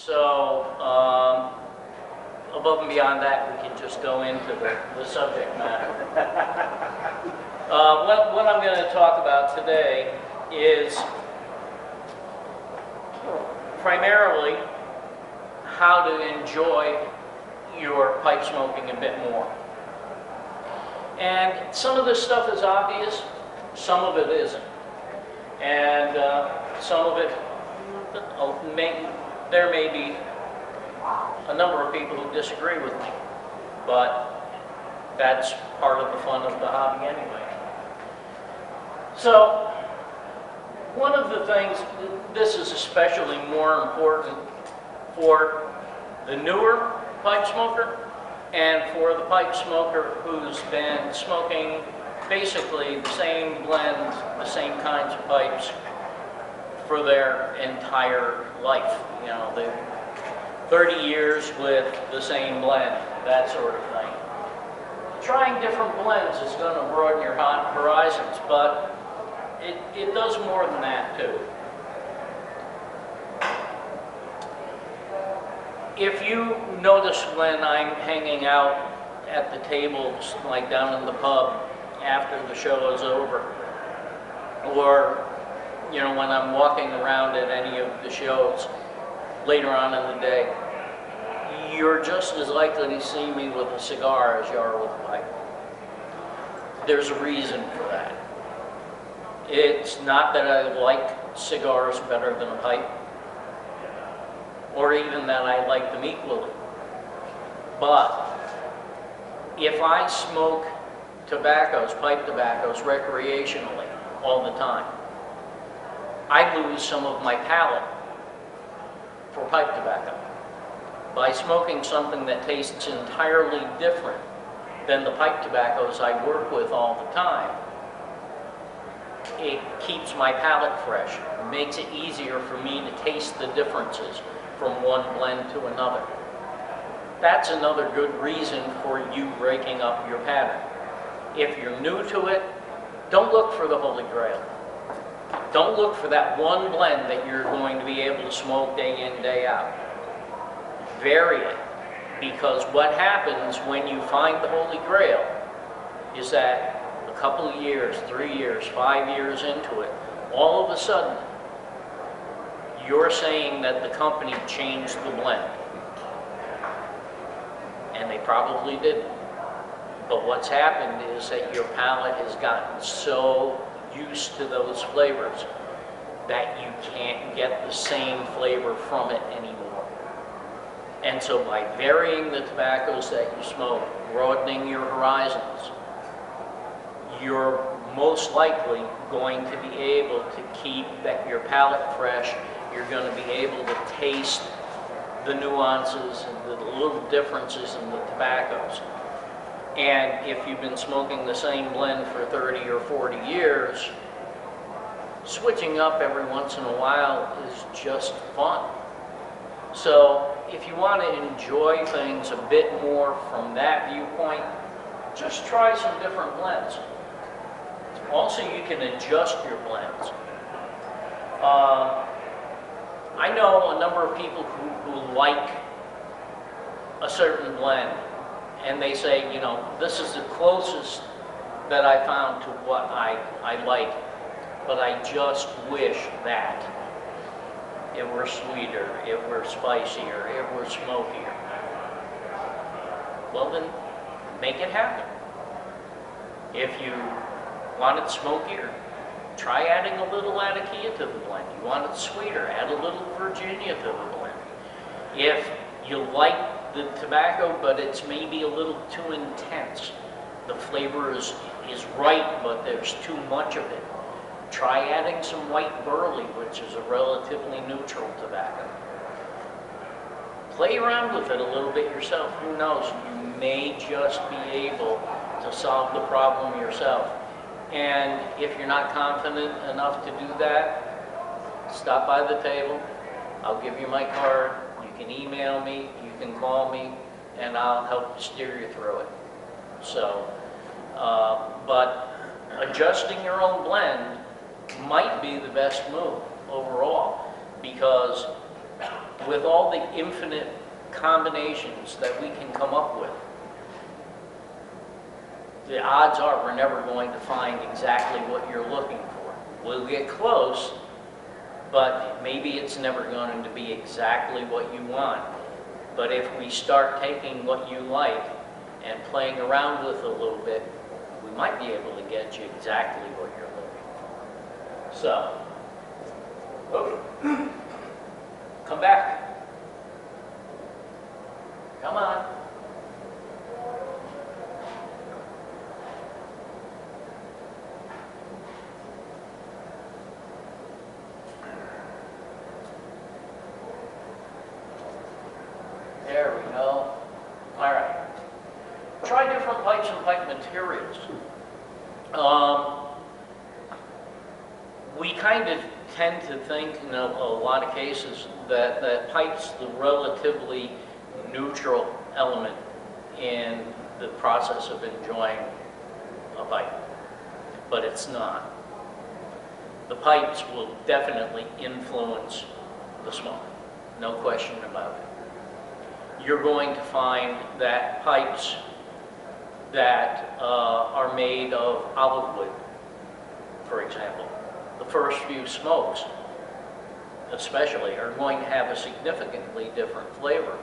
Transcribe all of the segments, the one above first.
So, above and beyond that, we can just go into the subject matter. What I'm going to talk about today is primarily how to enjoy your pipe smoking a bit more. And some of this stuff is obvious, some of it isn't. And some of it, there may be a number of people who disagree with me, but that's part of the fun of the hobby anyway. So, one of the things, this is especially more important for the newer pipe smoker and for the pipe smoker who's been smoking basically the same blends, the same kinds of pipes for their entire life. You know, the 30 years with the same blend, that sort of thing. Trying different blends is going to broaden your horizons, but it does more than that too. If you notice when I'm hanging out at the tables, like down in the pub after the show is over, or you know, when I'm walking around at any of the shows later on in the day, you're just as likely to see me with a cigar as you are with a pipe. There's a reason for that. It's not that I like cigars better than a pipe, or even that I like them equally. But if I smoke tobaccos, pipe tobaccos, recreationally all the time, I lose some of my palate for pipe tobacco. By smoking something that tastes entirely different than the pipe tobaccos I work with all the time, it keeps my palate fresh. It makes it easier for me to taste the differences from one blend to another. That's another good reason for you breaking up your pattern. If you're new to it, don't look for the Holy Grail. Don't look for that one blend that you're going to be able to smoke day in, day out. Vary it, because what happens when you find the Holy Grail is that a couple of years, 3 years, 5 years into it, all of a sudden, you're saying that the company changed the blend. And they probably didn't. But what's happened is that your palate has gotten so used to those flavors that you can't get the same flavor from it anymore. And so by varying the tobaccos that you smoke, broadening your horizons, you're most likely going to be able to keep your palate fresh. You're going to be able to taste the nuances and the little differences in the tobaccos. And if you've been smoking the same blend for 30 or 40 years, switching up every once in a while is just fun. So if you want to enjoy things a bit more from that viewpoint, just try some different blends. Also, you can adjust your blends. I know a number of people who like a certain blend, and they say, you know, this is the closest that I found to what I like, but I just wish that it were sweeter, it were spicier, it were smokier. Well then, make it happen. If you want it smokier, try adding a little Latakia to the blend. You want it sweeter, add a little Virginia to the blend. If you like the tobacco, but it's maybe a little too intense, the flavor is right, but there's too much of it, try adding some white burley, which is a relatively neutral tobacco. Play around with it a little bit yourself. Who knows? You may just be able to solve the problem yourself. And if you're not confident enough to do that, stop by the table. I'll give you my card. You can email me, you can call me, and I'll help steer you through it. So, but adjusting your own blend might be the best move overall, because with all the infinite combinations that we can come up with, the odds are we're never going to find exactly what you're looking for. We'll get close, but maybe it's never going to be exactly what you want. But if we start taking what you like and playing around with it a little bit, we might be able to get you exactly what you're looking for. So, okay. Come back. Come on. There we go. All right. Try different pipes and pipe materials. We kind of tend to think in a lot of cases that pipe's the relatively neutral element in the process of enjoying a pipe, but it's not. The pipes will definitely influence the smoke, no question about it. You're going to find that pipes that are made of olive wood, for example, the first few smokes especially are going to have a significantly different flavor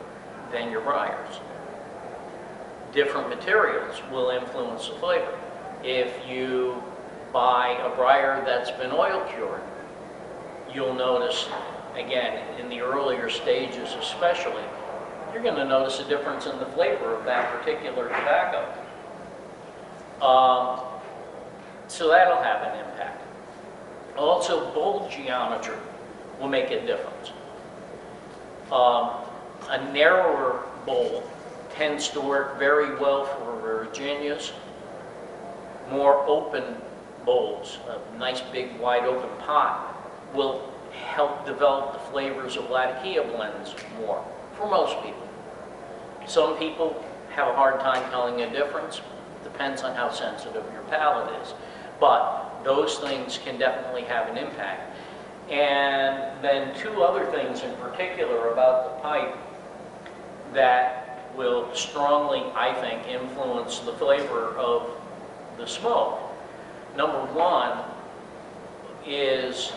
than your briars. Different materials will influence the flavor. If you buy a briar that's been oil cured, you'll notice, again, in the earlier stages especially, you're going to notice a difference in the flavor of that particular tobacco. So that'll have an impact. Also, bowl geometry will make a difference. A narrower bowl tends to work very well for Virginias. More open bowls, a nice big wide open pot, will help develop the flavors of Latakia blends more, for most people. Some people have a hard time telling a difference. Depends on how sensitive your palate is. But those things can definitely have an impact. And then two other things in particular about the pipe that will strongly, I think, influence the flavor of the smoke. Number one is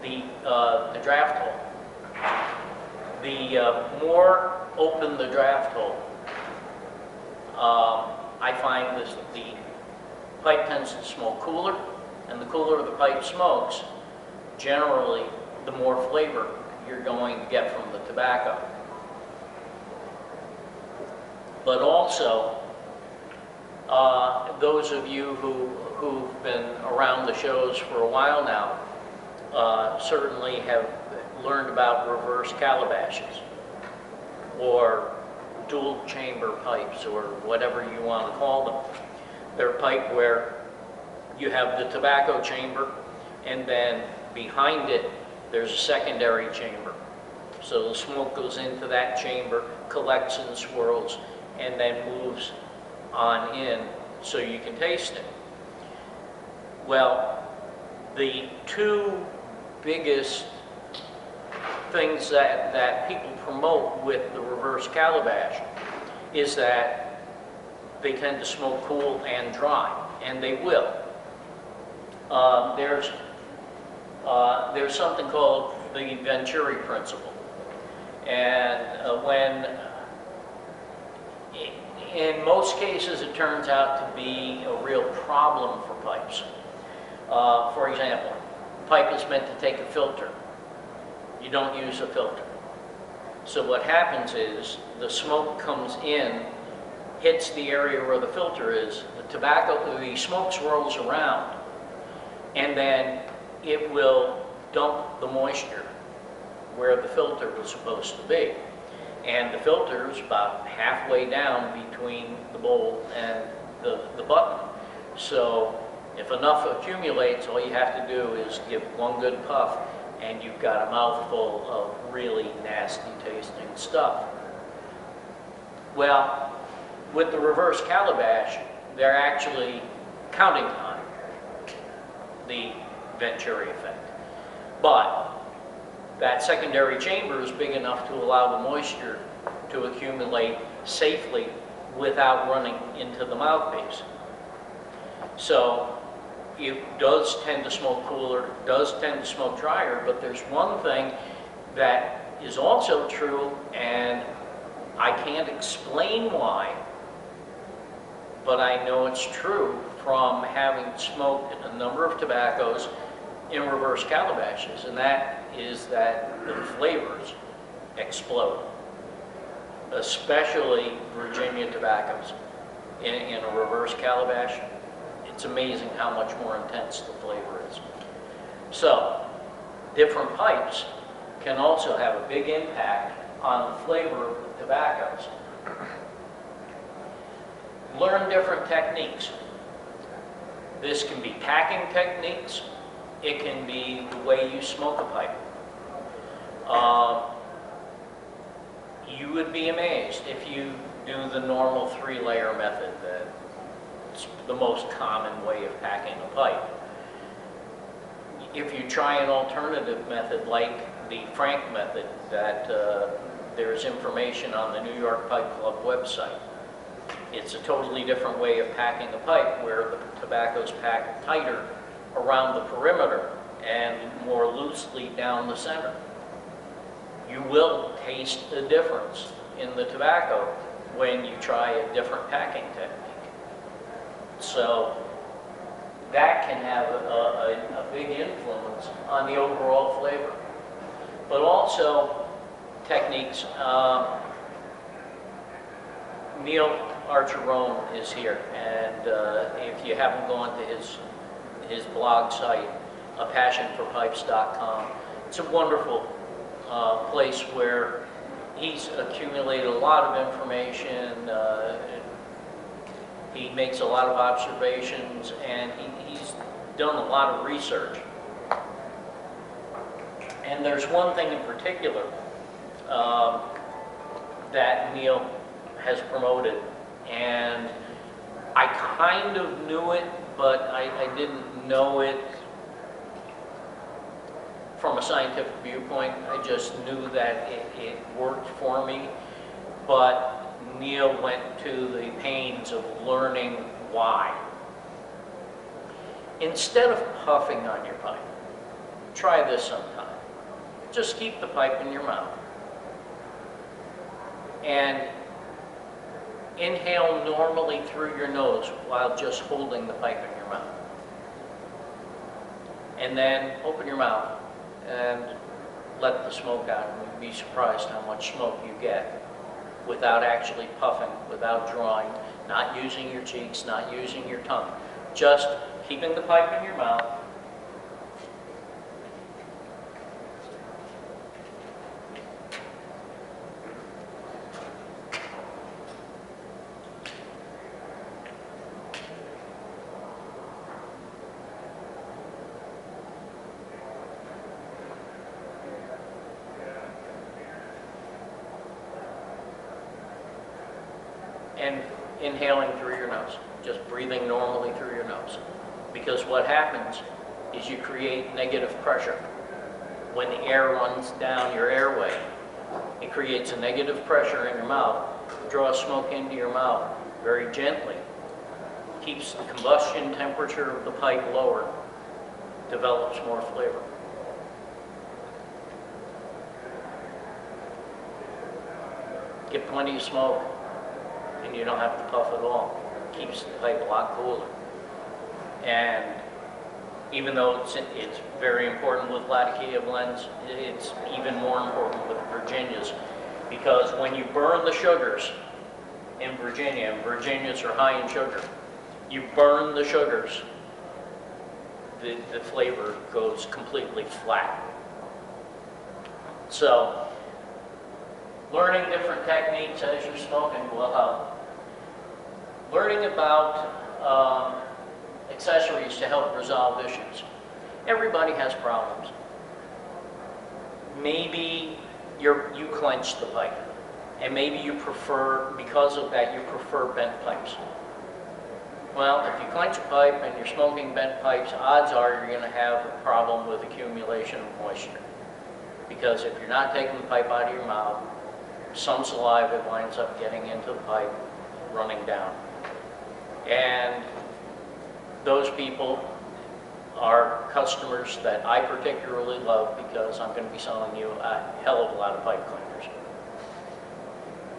the draft hole. The more open the draft hole, I find this, the pipe tends to smoke cooler, and the cooler the pipe smokes, generally the more flavor you're going to get from the tobacco. But also, those of you who've been around the shows for a while now certainly have learned about reverse calabashes or dual chamber pipes, or whatever you want to call them. They're a pipe where you have the tobacco chamber, and then behind it there's a secondary chamber. So the smoke goes into that chamber, collects and swirls, and then moves on in so you can taste it. Well, the two biggest things that people promote with the reverse calabash is that they tend to smoke cool and dry, and they will. There's something called the Venturi principle, and when in most cases it turns out to be a real problem for pipes. For example, a pipe is meant to take a filter. You don't use a filter. So what happens is the smoke comes in, hits the area where the filter is, the smoke swirls around, and then it will dump the moisture where the filter was supposed to be. And the filter is about halfway down between the bowl and the button. So if enough accumulates, all you have to do is give one good puff, and you've got a mouthful of really nasty tasting stuff. Well, with the reverse calabash, they're actually counting on the Venturi effect. But that secondary chamber is big enough to allow the moisture to accumulate safely without running into the mouthpiece. So it does tend to smoke cooler, does tend to smoke drier, but there's one thing that is also true, and I can't explain why, but I know it's true from having smoked a number of tobaccos in reverse calabashes, and that is that the flavors explode, especially Virginia tobaccos in a reverse calabash. It's amazing how much more intense the flavor is. So, different pipes can also have a big impact on the flavor of the tobaccos. Learn different techniques. This can be packing techniques. It can be the way you smoke a pipe. You would be amazed if you do the normal 3-layer method. That's the most common way of packing a pipe. If you try an alternative method like the Frank method, that there's information on the New York Pipe Club website. It's a totally different way of packing a pipe, where the tobacco's packed tighter around the perimeter and more loosely down the center. You will taste a difference in the tobacco when you try a different packing technique. So that can have a big influence on the overall flavor. But also techniques. Neil Archerone is here, and if you haven't gone to his blog site, apassionforpipes.com, it's a wonderful place where he's accumulated a lot of information. He makes a lot of observations, and he's done a lot of research. And there's one thing in particular that Neil has promoted, and I kind of knew it, but I didn't know it from a scientific viewpoint. I just knew that it worked for me, but Neil went to the pains of learning why. Instead of puffing on your pipe, try this sometime. Just keep the pipe in your mouth and inhale normally through your nose while just holding the pipe in your mouth. And then open your mouth and let the smoke out. You'd be surprised how much smoke you get without actually puffing, without drawing, not using your cheeks, not using your tongue. Just keeping the pipe in your mouth. And inhaling through your nose, just breathing normally through your nose. Because what happens is you create negative pressure. When the air runs down your airway, it creates a negative pressure in your mouth, draws smoke into your mouth very gently, keeps the combustion temperature of the pipe lower, develops more flavor. Get plenty of smoke, and you don't have to puff at all. Keeps the pipe a lot cooler. And even though it's very important with Latakia blends, it's even more important with Virginias, because when you burn the sugars in Virginia, and Virginias are high in sugar, you burn the sugars, the flavor goes completely flat. So, learning different techniques as you're smoking will help. Learning about accessories to help resolve issues. Everybody has problems. Maybe you clench the pipe, and maybe you prefer, because of that, you prefer bent pipes. Well, if you clench a pipe and you're smoking bent pipes, odds are you're going to have a problem with accumulation of moisture, Because if you're not taking the pipe out of your mouth, some saliva winds up getting into the pipe, running down. And those people are customers that I particularly love because I'm going to be selling you a hell of a lot of pipe cleaners.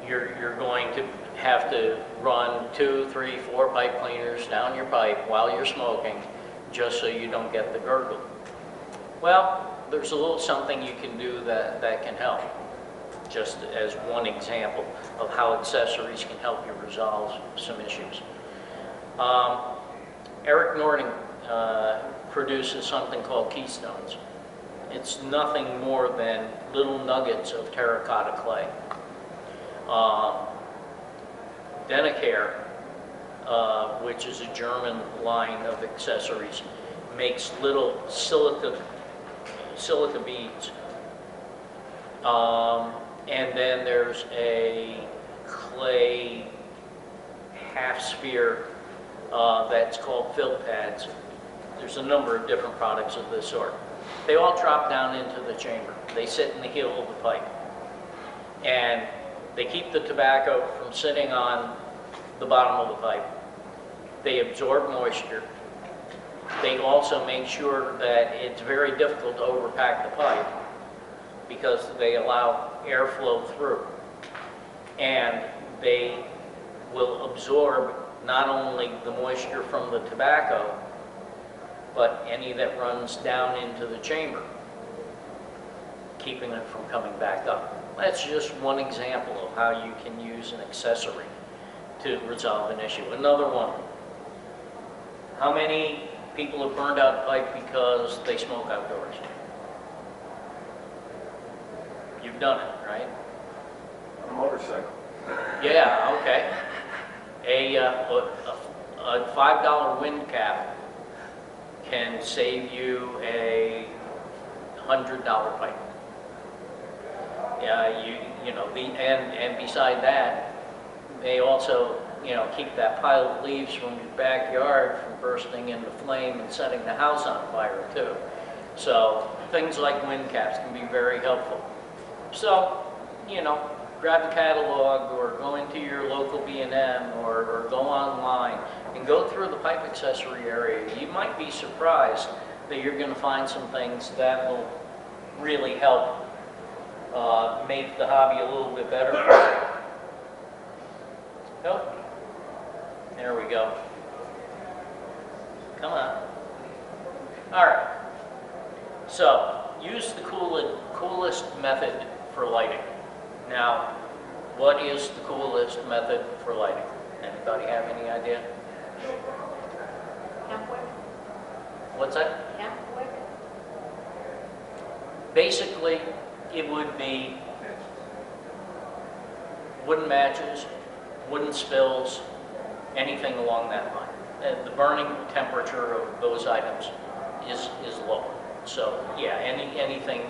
You're going to have to run 2, 3, 4 pipe cleaners down your pipe while you're smoking just so you don't get the gurgle. Well, there's a little something you can do that can help, just as one example of how accessories can help you resolve some issues. Eric Nording produces something called Keystones. It's nothing more than little nuggets of terracotta clay. Denacare, which is a German line of accessories, makes little silica beads. And then there's a clay half sphere that's called fill pads. There's a number of different products of this sort. They all drop down into the chamber. They sit in the heel of the pipe. And they keep the tobacco from sitting on the bottom of the pipe. They absorb moisture. They also make sure that it's very difficult to overpack the pipe because they allow airflow through. And they will absorb not only the moisture from the tobacco, but any that runs down into the chamber, keeping it from coming back up. That's just one example of how you can use an accessory to resolve an issue. Another one. How many people have burned out a pipe because they smoke outdoors? You've done it, right? On a motorcycle. Yeah, okay. A $5 wind cap can save you a $100 pipe. And beside that, they also, keep that pile of leaves from your backyard from bursting into flame and setting the house on fire too. So things like wind caps can be very helpful. So, grab the catalog or go into your local B&M or go online and go through the pipe accessory area. You might be surprised that you're going to find some things that will really help make the hobby a little bit better. Nope. There we go. Come on. All right. So, use the coolest method for lighting. Now, what is the coolest method for lighting? Anybody have any idea? What's that? Basically, it would be wooden matches, wooden spills, anything along that line. The burning temperature of those items is low. So yeah, anything,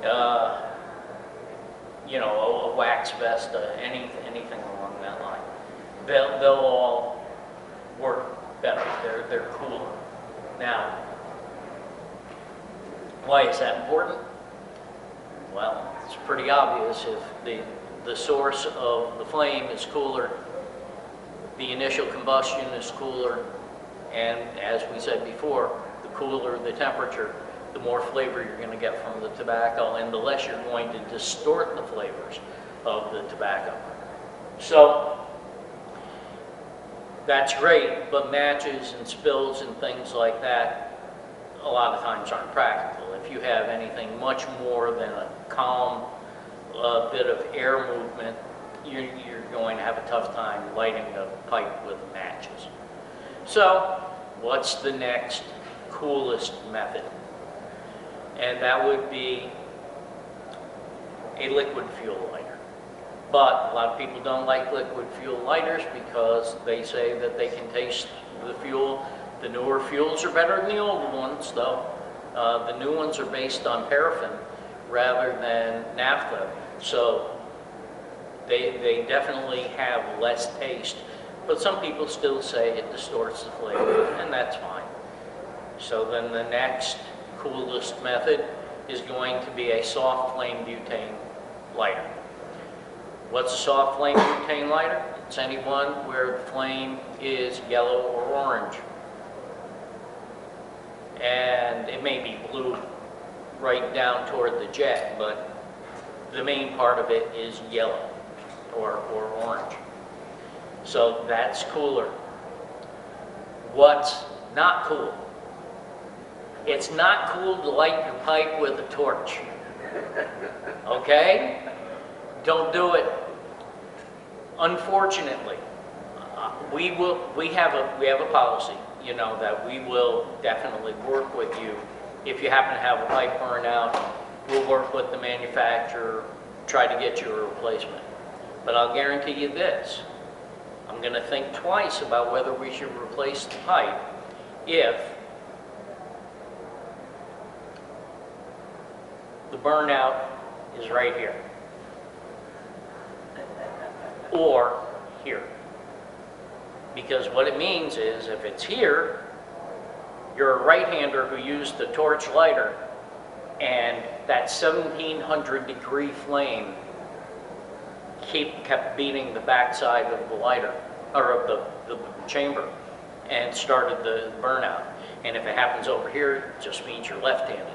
a wax vest, anything along that line. They'll all work better. They're cooler. Now, why is that important? Well, it's pretty obvious. If the source of the flame is cooler, the initial combustion is cooler, and as we said before, the cooler the temperature, the more flavor you're going to get from the tobacco, and the less you're going to distort the flavors of the tobacco. So, that's great, but matches and spills and things like that a lot of times aren't practical. If you have anything much more than a calm bit of air movement, you're going to have a tough time lighting a pipe with matches. So, what's the next coolest method? And that would be a liquid fuel lighter. But a lot of people don't like liquid fuel lighters because they say that they can taste the fuel. The newer fuels are better than the old ones, though. The new ones are based on paraffin rather than naphtha. So they definitely have less taste. But some people still say it distorts the flavor, and that's fine. So then the next coolest method is going to be a soft flame butane lighter. What's a soft flame butane lighter? It's anyone where the flame is yellow or orange. And it may be blue right down toward the jet, but the main part of it is yellow or orange. So that's cooler. What's not cool? It's not cool to light your pipe with a torch. Okay? Don't do it. Unfortunately, we have a policy, you know, that we will definitely work with you. If you happen to have a pipe burn out, we'll work with the manufacturer, try to get you a replacement. But I'll guarantee you this, I'm going to think twice about whether we should replace the pipe if the burnout is right here or here. Because what it means is if it's here, you're a right-hander who used the torch lighter and that 1700 degree flame kept beating the backside of the lighter, or of the chamber, and started the burnout. And if it happens over here, it just means you're left-handed.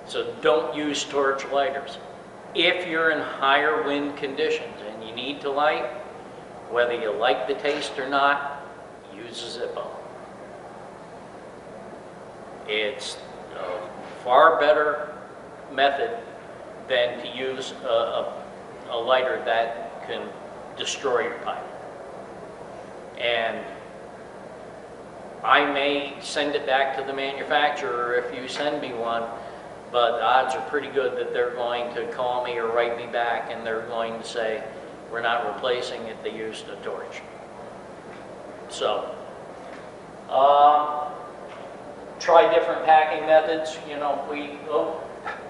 So don't use torch lighters. If you're in higher wind conditions and you need to light, whether you like the taste or not, use a Zippo. It's a far better method than to use a lighter that can destroy your pipe. And I may send it back to the manufacturer if you send me one, but the odds are pretty good that they're going to call me or write me back and they're going to say, we're not replacing it, they used a torch. So, try different packing methods. You know,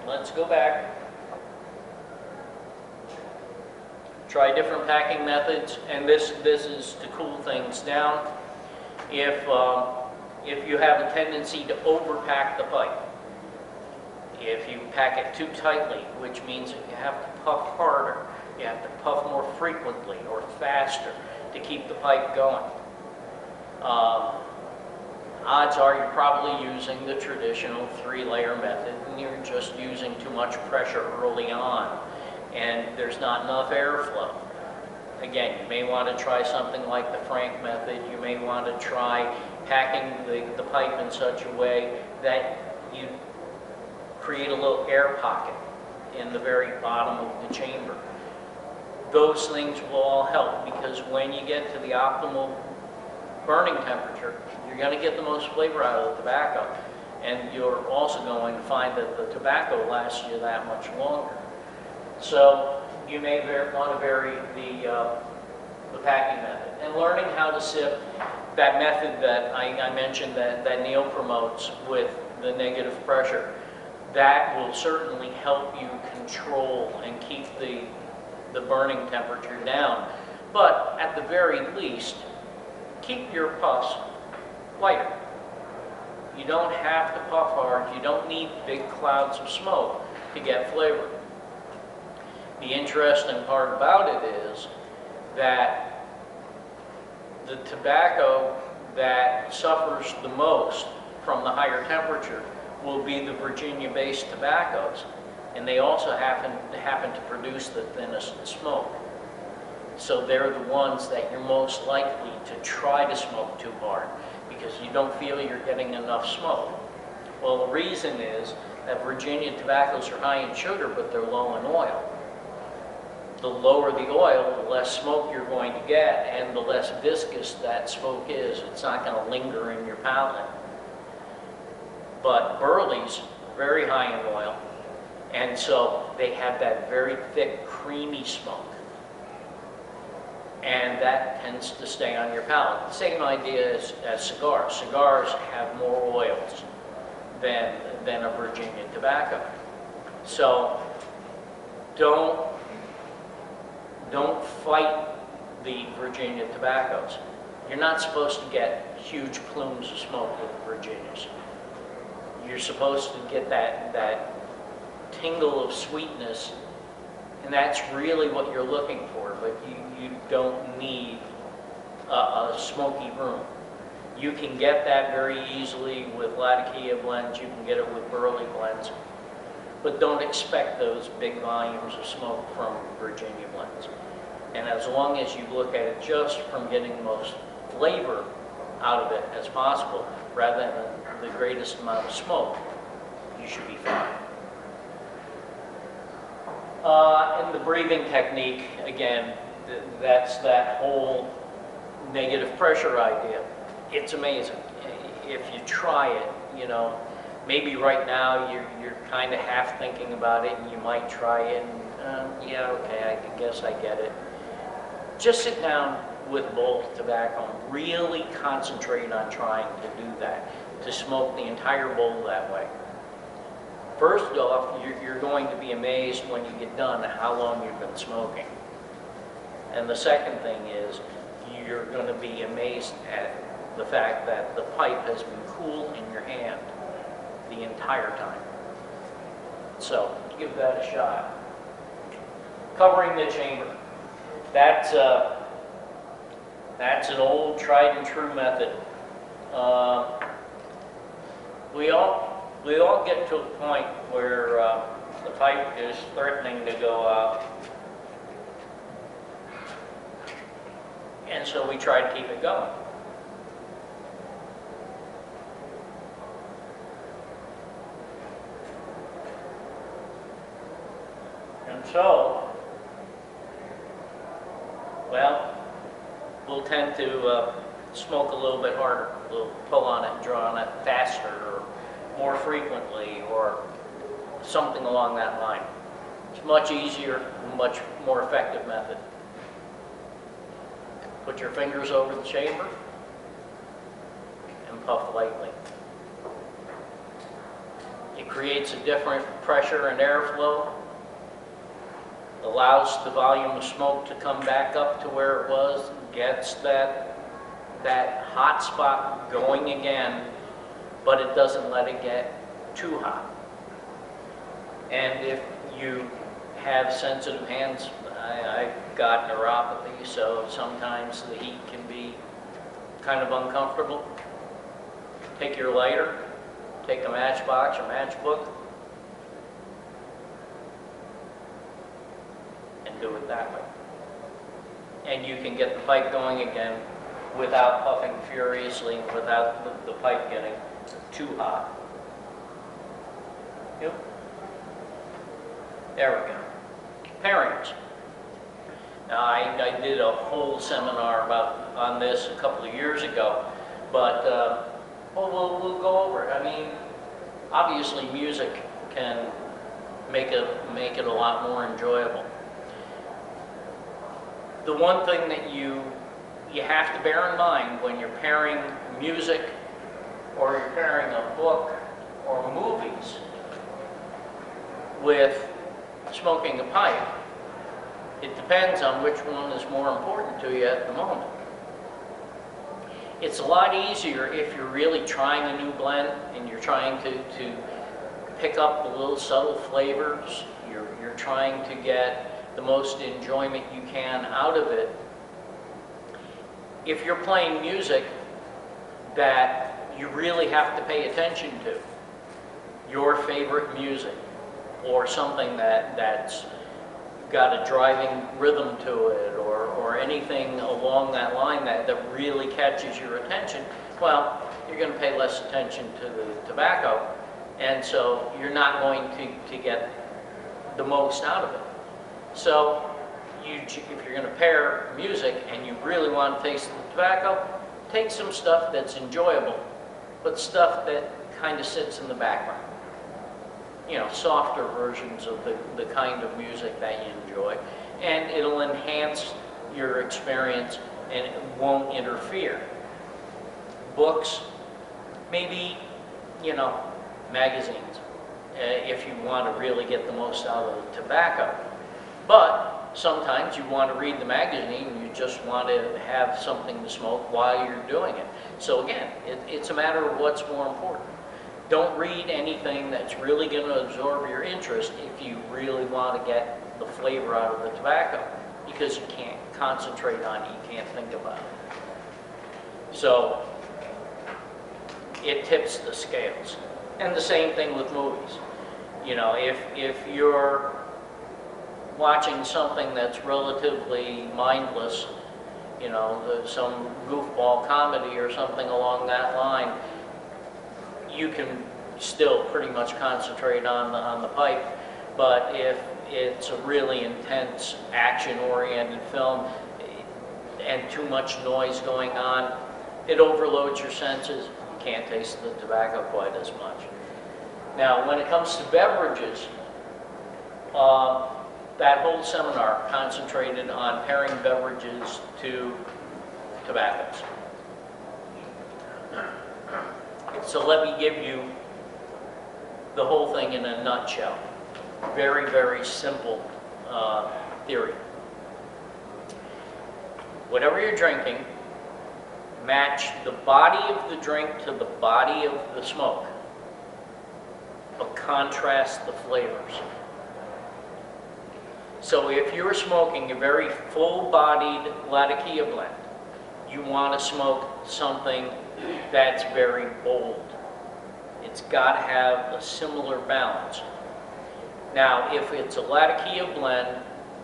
let's go back. Try different packing methods, and this is to cool things down. If you have a tendency to overpack the pipe, if you pack it too tightly, which means that you have to puff harder, you have to puff more frequently or faster to keep the pipe going. Odds are you're probably using the traditional 3-layer method and you're just using too much pressure early on and there's not enough airflow. Again, you may want to try something like the Frank method. You may want to try packing the pipe in such a way that you create a little air pocket in the very bottom of the chamber. Those things will all help because when you get to the optimal burning temperature, you're going to get the most flavor out of the tobacco. And you're also going to find that the tobacco lasts you that much longer. So you may want to vary the packing method. And learning how to sip, that method that I mentioned that Neil promotes with the negative pressure, that will certainly help you control and keep the burning temperature down. But at the very least, keep your puffs lighter. You don't have to puff hard. You don't need big clouds of smoke to get flavor. The interesting part about it is that the tobacco that suffers the most from the higher temperature will be the Virginia-based tobaccos, and they also happen to produce the thinnest smoke. So they're the ones that you're most likely to try to smoke too hard because you don't feel you're getting enough smoke. Well, the reason is that Virginia tobaccos are high in sugar, but they're low in oil. The lower the oil, the less smoke you're going to get, and the less viscous that smoke is. It's not going to linger in your palate. But Burley's very high in oil, and so they have that very thick, creamy smoke. And that tends to stay on your palate. The same idea as cigars. Cigars have more oils than a Virginia tobacco. So don't fight the Virginia tobaccos. You're not supposed to get huge plumes of smoke with the Virginias. You're supposed to get that tingle of sweetness, and that's really what you're looking for, but you don't need a smoky room. You can get that very easily with Latakia blends, you can get it with Burley blends, but don't expect those big volumes of smoke from Virginia blends. And as long as you look at it just from getting the most flavor out of it as possible, rather than the greatest amount of smoke, you should be fine. And the breathing technique, again, that's that whole negative pressure idea. It's amazing. If you try it, you know, maybe right now you're kind of half thinking about it and you might try it and, yeah, okay, I guess I get it. Just sit down with bowl tobacco and really concentrate on trying to do that, to smoke the entire bowl that way. First off, you're going to be amazed when you get done at how long you've been smoking. And the second thing is, you're going to be amazed at the fact that the pipe has been cool in your hand the entire time. So, give that a shot. Covering the chamber. That's an old tried and true method. We all get to a point where the pipe is threatening to go out. And so we try to keep it going. And so, well, we'll tend to smoke a little bit harder. We'll pull on it and draw on it faster or more frequently or something along that line. It's much easier, much more effective method. Put your fingers over the chamber and puff lightly. It creates a different pressure and airflow, allows the volume of smoke to come back up to where it was, gets that hot spot going again, but it doesn't let it get too hot. And if you have sensitive hands, I've got neuropathy, so sometimes the heat can be kind of uncomfortable. Take your lighter, take a matchbox or matchbook, and do it that way. And you can get the pipe going again without puffing furiously, without the pipe getting too hot. Yep. There we go. Pairings. Now, I did a whole seminar on this a couple of years ago, but we'll go over it. I mean, obviously music can make it a lot more enjoyable. The one thing that you have to bear in mind when you're pairing music or you're pairing a book or movies with smoking a pipe, it depends on which one is more important to you at the moment. It's a lot easier if you're really trying a new blend and you're trying to pick up the little subtle flavors. You're trying to get the most enjoyment you can out of it. If you're playing music that you really have to pay attention to, your favorite music, or something that's got a driving rhythm to it, or anything along that line that really catches your attention, well, you're going to pay less attention to the tobacco, and so you're not going to get the most out of it. So if you're going to pair music and you really want to taste the tobacco, take some stuff that's enjoyable, but stuff that kind of sits in the background. You know, softer versions of the kind of music that you enjoy, and it'll enhance your experience and it won't interfere. Books, maybe, you know, magazines, if you want to really get the most out of the tobacco. But sometimes you want to read the magazine and you just want to have something to smoke while you're doing it. So again, it's a matter of what's more important. Don't read anything that's really going to absorb your interest if you really want to get the flavor out of the tobacco, because you can't concentrate on it, you can't think about it. So it tips the scales. And the same thing with movies. You know, if you're watching something that's relatively mindless, you know, some goofball comedy or something along that line, you can still pretty much concentrate on the pipe. But if it's a really intense, action-oriented film and too much noise going on, it overloads your senses. You can't taste the tobacco quite as much. Now, when it comes to beverages, that whole seminar concentrated on pairing beverages to tobaccos. So let me give you the whole thing in a nutshell. Very, very simple theory. Whatever you're drinking, match the body of the drink to the body of the smoke, but contrast the flavors. So if you're smoking a very full-bodied Latakia blend, you want to smoke something that's very bold. It's got to have a similar balance. Now, if it's a Latakia blend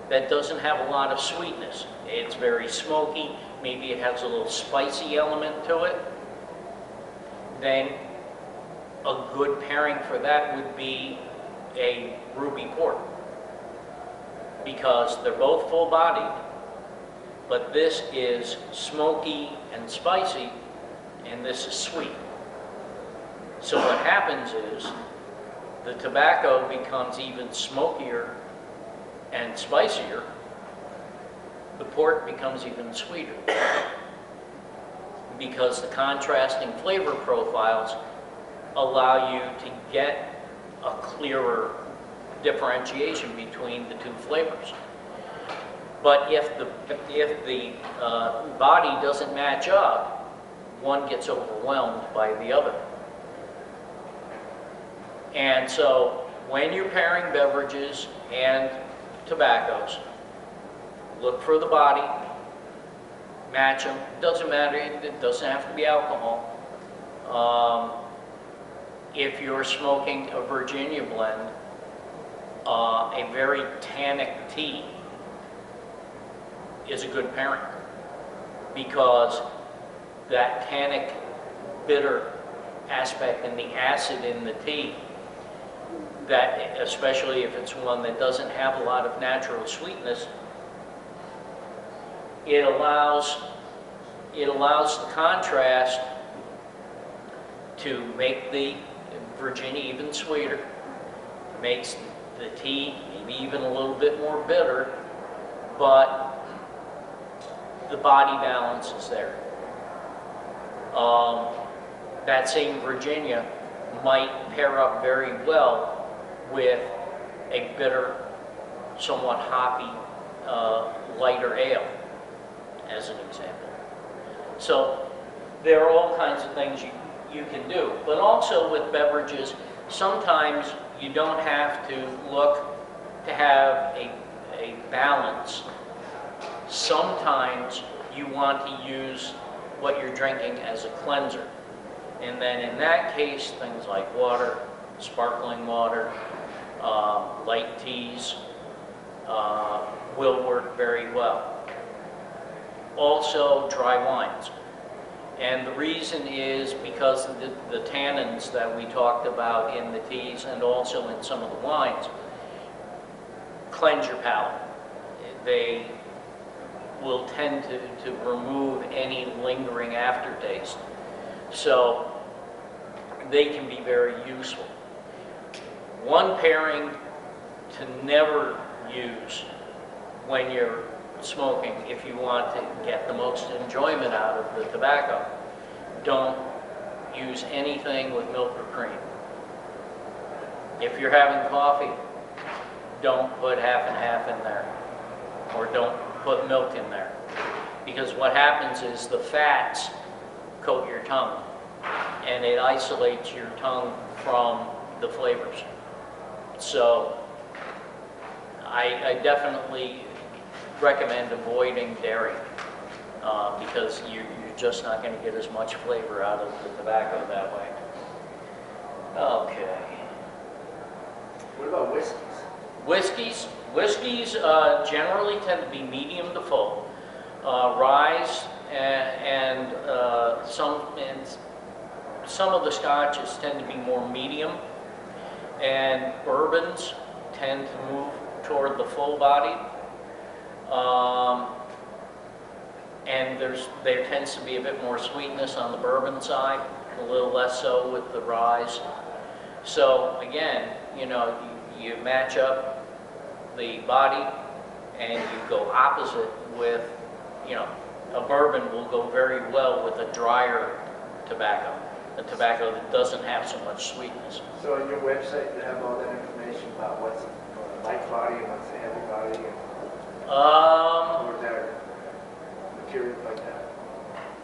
that doesn't have a lot of sweetness, it's very smoky, maybe it has a little spicy element to it, then a good pairing for that would be a ruby port, because they're both full-bodied, but this is smoky and spicy, and this is sweet. So what happens is the tobacco becomes even smokier and spicier. The port becomes even sweeter, because the contrasting flavor profiles allow you to get a clearer differentiation between the two flavors. But if the body doesn't match up, one gets overwhelmed by the other. And so when you're pairing beverages and tobaccos, look for the body, match them. It doesn't matter, it doesn't have to be alcohol. If you're smoking a Virginia blend, a very tannic tea is a good pairing, because that tannic bitter aspect and the acid in the tea, that especially if it's one that doesn't have a lot of natural sweetness, it allows the contrast to make the Virginia even sweeter, makes the tea maybe even a little bit more bitter, but the body balance is there. That same Virginia might pair up very well with a bitter, somewhat hoppy, lighter ale, as an example. So there are all kinds of things you can do. But also with beverages, sometimes you don't have to look to have a balance. Sometimes you want to use what you're drinking as a cleanser. And then in that case, things like water, sparkling water, light teas will work very well. Also, dry wines. And the reason is because the tannins that we talked about in the teas and also in some of the wines cleanse your palate. They will tend to remove any lingering aftertaste. So they can be very useful. One pairing to never use when you're smoking, if you want to get the most enjoyment out of the tobacco, don't use anything with milk or cream. If you're having coffee, don't put half and half in there, or don't put milk in there, because what happens is the fats coat your tongue, and it isolates your tongue from the flavors. So I definitely recommend avoiding dairy because you're just not going to get as much flavor out of the tobacco that way. Okay. What about whiskeys? Whiskeys generally tend to be medium to full. Ryes and some of the scotches tend to be more medium, and bourbons tend to move toward the full body. And there tends to be a bit more sweetness on the bourbon side, a little less so with the ryes. So again, you know, you match up the body and you go opposite with, you know, a bourbon will go very well with a drier tobacco, a tobacco that doesn't have so much sweetness. So on your website, you have all that information about what's a light body and what's a heavy body? Or is there material like that?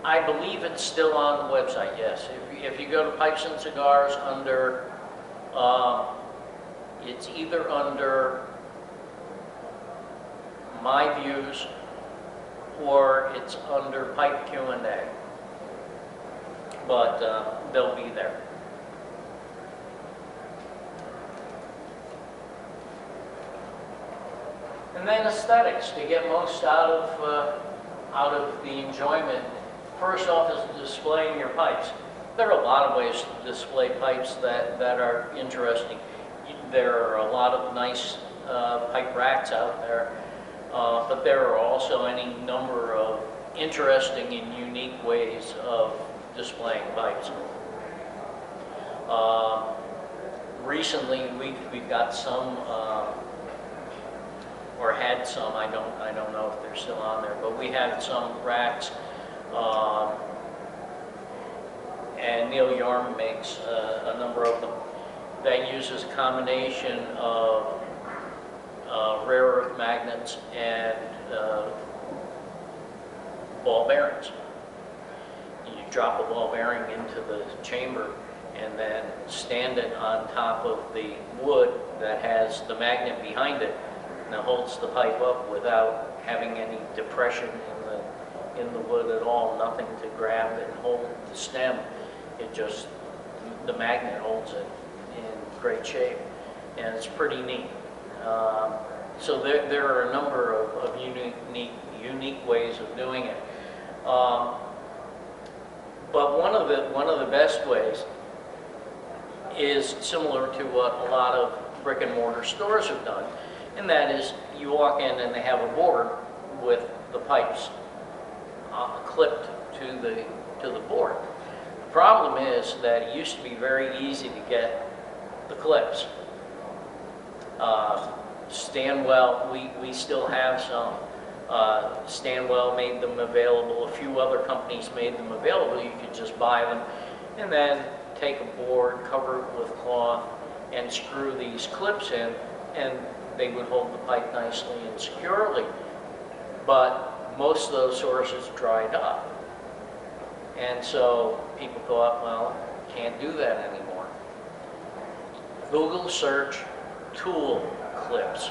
I believe it's still on the website, yes. If you go to Pipes and Cigars under, it's either under My Views or it's under Pipe Q&A, but they'll be there. And then aesthetics, to get most out of the enjoyment. First off is displaying your pipes. There are a lot of ways to display pipes that are interesting. There are a lot of nice pipe racks out there, but there are also any number of interesting and unique ways of displaying pipes. Recently, we've got some, or had some. I don't know if they're still on there, but we had some racks, and Neil Yarm makes a number of them that uses a combination of rare earth magnets and ball bearings. You drop a ball bearing into the chamber and then stand it on top of the wood that has the magnet behind it, and it holds the pipe up without having any depression in the wood at all, nothing to grab and hold the stem. It just, the magnet holds it in great shape, and it's pretty neat. So there are a number of unique ways of doing it. But one of the best ways is similar to what a lot of brick and mortar stores have done, and that is you walk in and they have a board with the pipes clipped to the board. The problem is that it used to be very easy to get the clips. Stanwell, we still have some. Stanwell made them available. A few other companies made them available. You could just buy them and then take a board, cover it with cloth, and screw these clips in, and they would hold the pipe nicely and securely. But most of those sources dried up. And so people thought, well, can't do that anymore. Google search tool clips.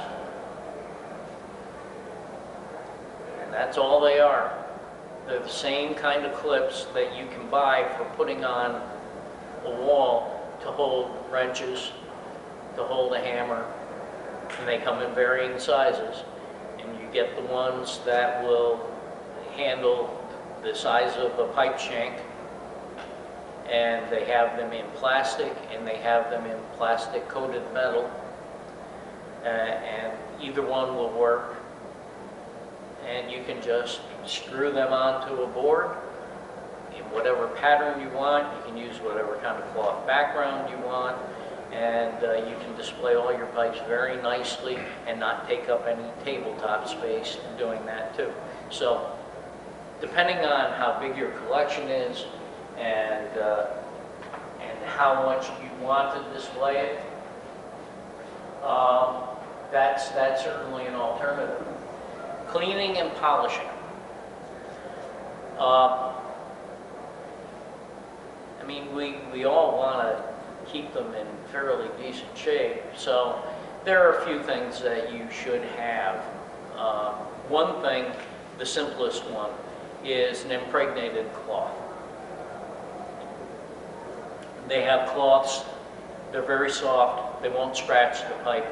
And that's all they are. They're the same kind of clips that you can buy for putting on a wall to hold wrenches, to hold a hammer, and they come in varying sizes. And you get the ones that will handle the size of a pipe shank, and they have them in plastic, and they have them in plastic coated metal, and either one will work, and you can just screw them onto a board in whatever pattern you want. You can use whatever kind of cloth background you want, and you can display all your pipes very nicely and not take up any tabletop space doing that too. So depending on how big your collection is and how much you want to display it, that's certainly an alternative. Cleaning and polishing. I mean, we all want to keep them in fairly decent shape, so there are a few things that you should have. One thing, the simplest one, is an impregnated cloth. They have cloths, they're very soft, they won't scratch the pipe,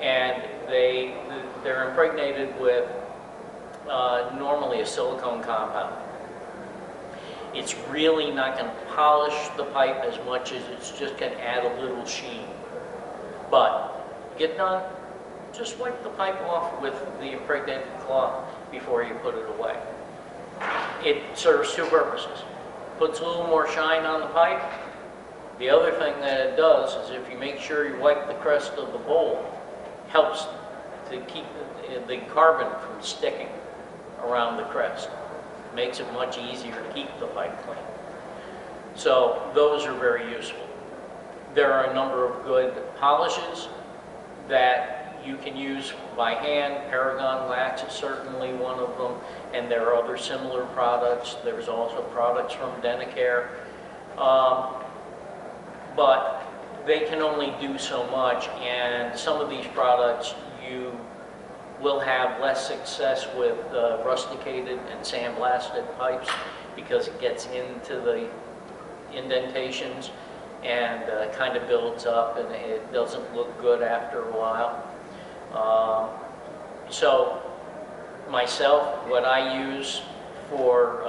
and they're impregnated with normally a silicone compound. It's really not going to polish the pipe as much as it's just going to add a little sheen. But get done, just wipe the pipe off with the impregnated cloth before you put it away. It serves two purposes. Puts a little more shine on the pipe. The other thing that it does is if you make sure you wipe the crest of the bowl, helps to keep the carbon from sticking around the crest. Makes it much easier to keep the pipe clean. So those are very useful. There are a number of good polishes that you can use by hand. Paragon wax is certainly one of them, and there are other similar products. There's also products from Denicare. But they can only do so much, and some of these products you will have less success with rusticated and sandblasted pipes because it gets into the indentations and kind of builds up, and it doesn't look good after a while. So myself, what I use for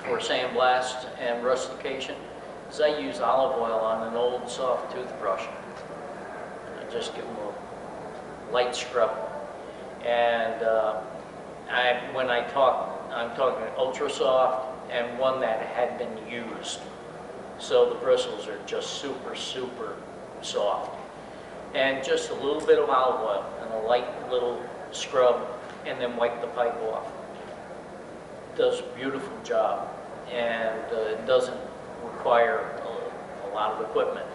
sandblast and rustication is I use olive oil on an old soft toothbrush. I just give them a light scrub. And when I'm talking ultra soft and one that had been used. So the bristles are just super, super soft. And just a little bit of olive oil and a light little scrub, and then wipe the pipe off. It does a beautiful job, and it doesn't require a lot of equipment.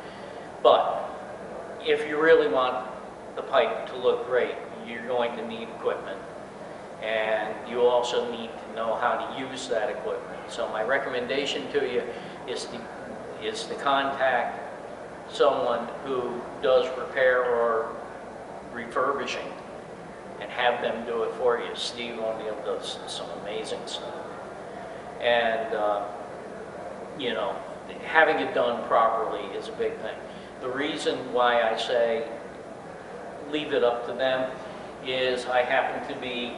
But if you really want the pipe to look great, you're going to need equipment, and you also need to know how to use that equipment. So my recommendation to you is to contact someone who does repair or refurbishing and have them do it for you. Steve O'Neill does some amazing stuff. And you know, having it done properly is a big thing. The reason why I say leave it up to them is I happened to be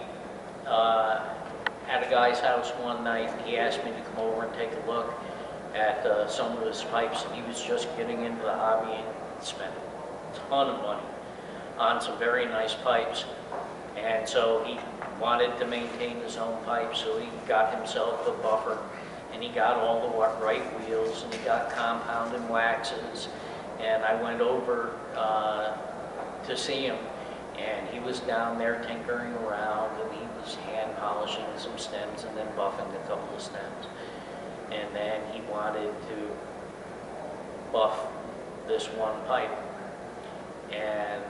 at a guy's house one night. He asked me to come over and take a look at some of his pipes, and he was just getting into the hobby and spent a ton of money on some very nice pipes. And so he wanted to maintain his own pipe, so he got himself a buffer, and he got all the right wheels, and he got compound and waxes. And I went over to see him, and he was down there tinkering around, and he was hand polishing some stems and then buffing a couple of stems. And then he wanted to buff this one pipe, and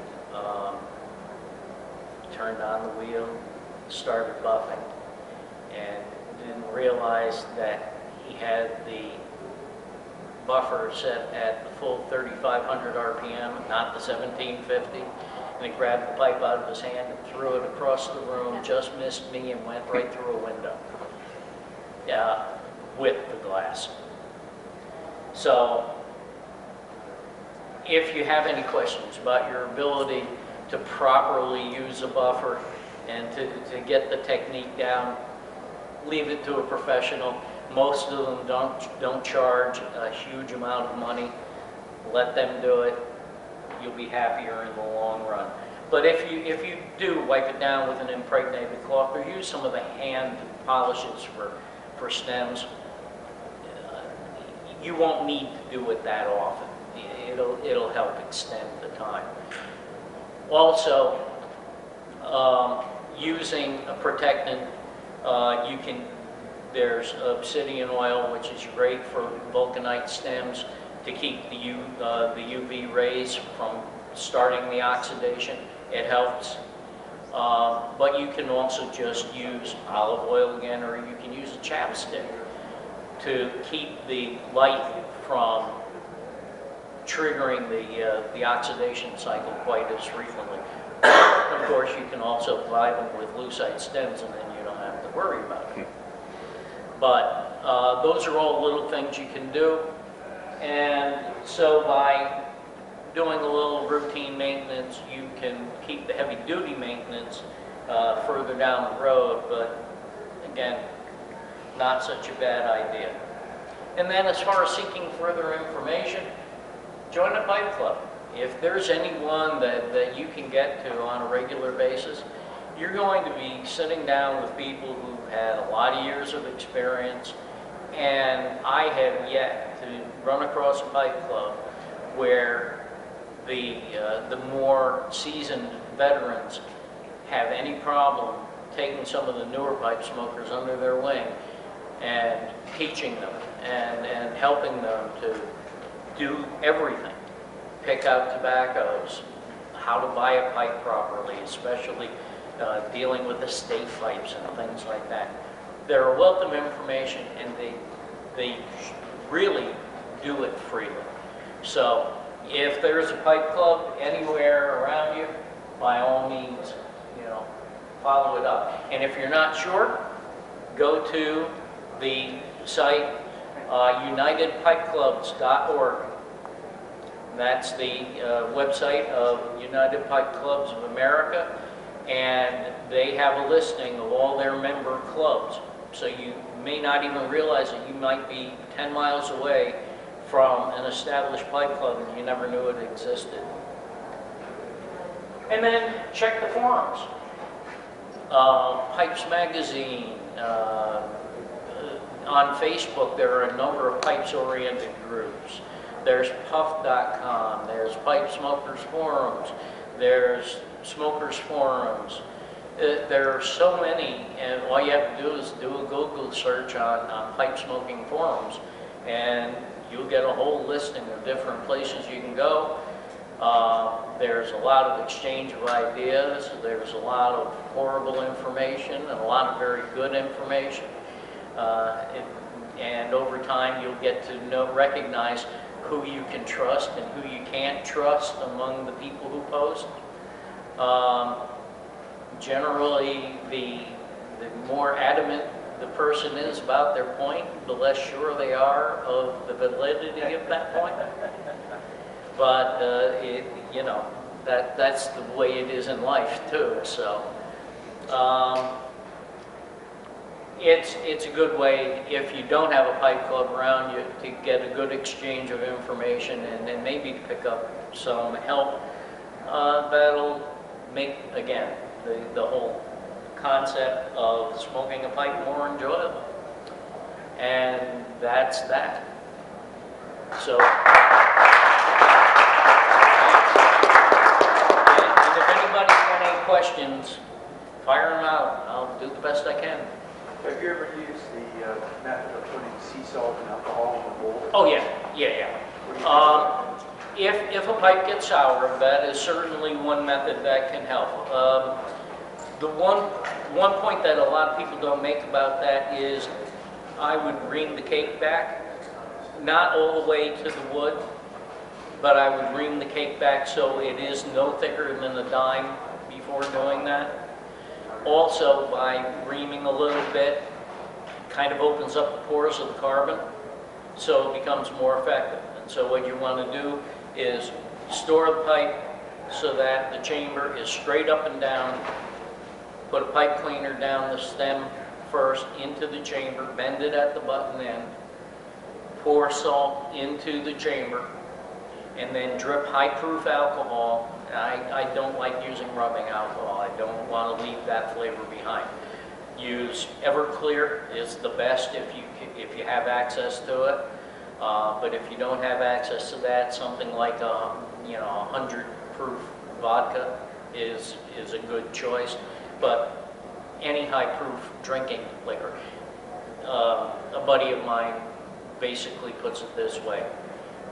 turned on the wheel, started buffing, and didn't realize that he had the buffer set at the full 3,500 RPM, not the 1,750. And he grabbed the pipe out of his hand and threw it across the room, just missed me, and went right through a window. Yeah, with the glass. So, if you have any questions about your ability to properly use a buffer and to get the technique down, leave it to a professional. Most of them don't charge a huge amount of money. Let them do it. You'll be happier in the long run. But if you do wipe it down with an impregnated cloth, or use some of the hand polishes for stems, you won't need to do it that often. It'll help extend the time. Also, using a protectant, there's obsidian oil, which is great for vulcanite stems to keep the UV rays from starting the oxidation. It helps. But you can also just use olive oil again, or you can use a chapstick. to keep the light from triggering the oxidation cycle quite as frequently. Of course, you can also buy them with lucite stems, and then you don't have to worry about it. But those are all little things you can do. And so by doing a little routine maintenance, you can keep the heavy-duty maintenance further down the road, but again, not such a bad idea. And then as far as seeking further information, join a pipe club. If there's anyone that you can get to on a regular basis, you're going to be sitting down with people who've had a lot of years of experience, and I have yet to run across a pipe club where the more seasoned veterans have any problem taking some of the newer pipe smokers under their wing and teaching them and helping them to do everything. Pick out tobaccos, how to buy a pipe properly, especially dealing with estate pipes and things like that. They're a wealth of information, and they really do it freely. So if there's a pipe club anywhere around you, by all means, follow it up. And if you're not sure, go to the site unitedpipeclubs.org. That's the website of United Pipe Clubs of America, and they have a listing of all their member clubs. So you may not even realize that you might be 10 miles away from an established pipe club and you never knew it existed. And then check the forums. Pipes Magazine. On Facebook, there are a number of pipes-oriented groups. There's puff.com, there's Pipe Smokers Forums, there's Smokers Forums. There are so many, and all you have to do is do a Google search on pipe smoking forums, and you'll get a whole listing of different places you can go. There's a lot of exchange of ideas, there's a lot of horrible information, and a lot of very good information. And over time, you'll get to recognize who you can trust and who you can't trust among the people who post. Generally, the more adamant the person is about their point, the less sure they are of the validity of that point. But that's the way it is in life too. So it's a good way, if you don't have a pipe club around you, to get a good exchange of information and then maybe to pick up some help that'll make, again, the whole concept of smoking a pipe more enjoyable. And that's that. So, and if anybody's got any questions, fire them out. I'll do the best I can. Have you ever used the method of putting sea salt and alcohol in the bowl? Oh yeah. If a pipe gets sour, that is certainly one method that can help. The one point that a lot of people don't make about that is I would ream the cake back, not all the way to the wood, but I would ream the cake back so it is no thicker than a dime before doing that. Also, by reaming a little bit, kind of opens up the pores of the carbon, so it becomes more effective. And so what you want to do is store the pipe so that the chamber is straight up and down. Put a pipe cleaner down the stem first into the chamber, bend it at the button end, pour salt into the chamber, and then drip high-proof alcohol. I don't like using rubbing alcohol. I don't want to leave that flavor behind. Use Everclear is the best if you have access to it. But if you don't have access to that, something like a 100 proof vodka is a good choice. But any high proof drinking liquor. A buddy of mine basically puts it this way: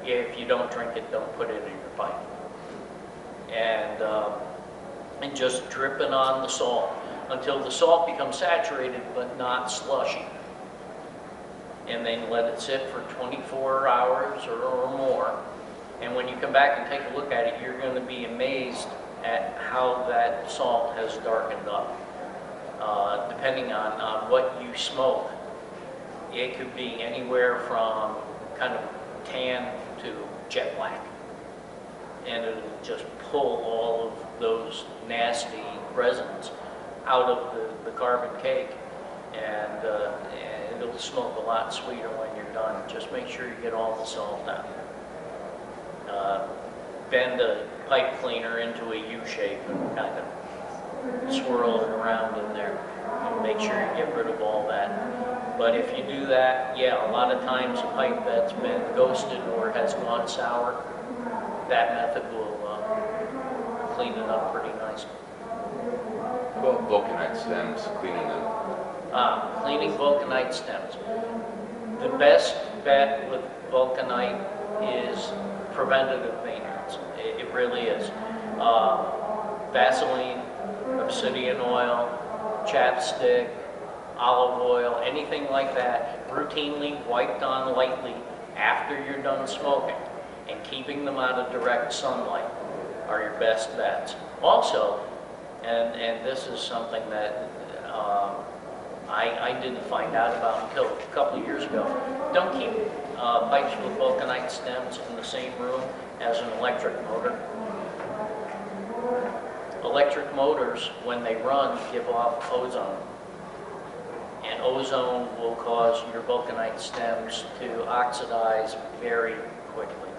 if you don't drink it, don't put it in your pipe. And just dripping on the salt until the salt becomes saturated but not slushy. and then let it sit for 24 hours or more. And when you come back and take a look at it, you're going to be amazed at how that salt has darkened up. Depending on what you smoke, it could be anywhere from kind of tan to jet black. And it'll just pull all of those nasty resins out of the carbon cake, and it'll smoke a lot sweeter when you're done. Just make sure you get all the salt out. Bend a pipe cleaner into a U shape and kind of swirl it around in there and make sure you get rid of all that. But if you do that, yeah, a lot of times a pipe that's been ghosted or has gone sour, that method will clean it up pretty nicely. About vulcanite stems, cleaning them. Cleaning vulcanite stems. The best bet with vulcanite is preventative maintenance. It really is. Vaseline, obsidian oil, chapstick, olive oil, anything like that, routinely wiped on lightly after you're done smoking, and keeping them out of direct sunlight are your best bets. Also, and this is something that I didn't find out about until a couple of years ago, don't keep pipes with vulcanite stems in the same room as an electric motor. Electric motors, when they run, give off ozone. And ozone will cause your vulcanite stems to oxidize very quickly.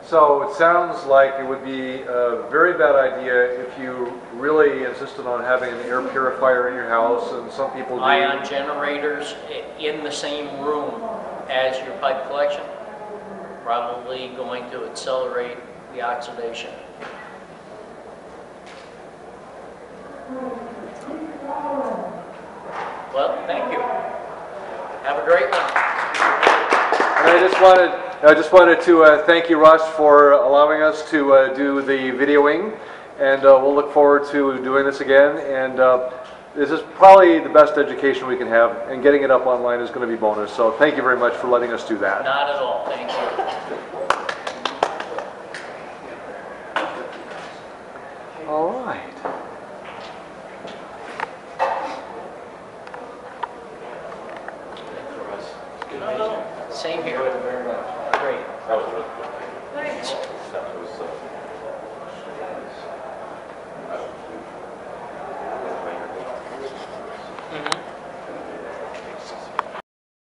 So it sounds like it would be a very bad idea if you really insisted on having an air purifier in your house, and some people do. Ion generators in the same room as your pipe collection, probably going to accelerate the oxidation. Well, thank you. Have a great one. And I just wanted to thank you, Russ, for allowing us to do the videoing, and we'll look forward to doing this again. And this is probably the best education we can have, and getting it up online is going to be bonus. So thank you very much for letting us do that. Not at all. Thank you. All right. Same here. Thank you very much. Great. That was really cool. Thanks. That was